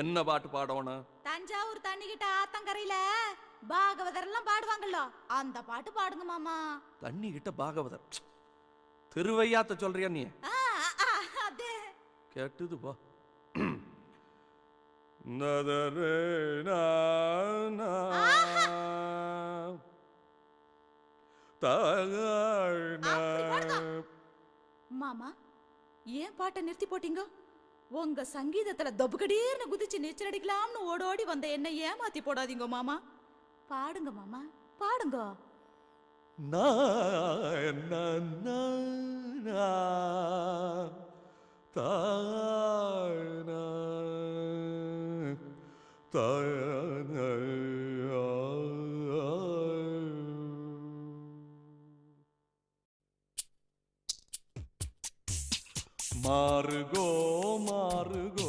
என்ன பாட்டு பாடணும்? தஞ்சாவூர் தண்ணிக்கிட்ட ஆத்தங்கரையில பாகவதர் எல்லாம் பாடுவாங்கல்ல, அந்த பாட்டு பாடுங்க மாமா. தண்ணி கிட்ட பாகவதர் திருவையாத்த சொல்றியா நீ? அதே கேட்டுது போ. மாமா, ஏன் பாட்டை நிறுத்தி போட்டீங்க? உங்க சங்கீதத்துல தொபுகடீர்னு குதிச்சு நீச்சல் அடிக்கலாம்னு ஓடோடி வந்த என்ன ஏமாத்தி போடாதீங்க மாமா. பாடுங்க மாமா, பாடுங்க. மாறுகோ மாறுகோ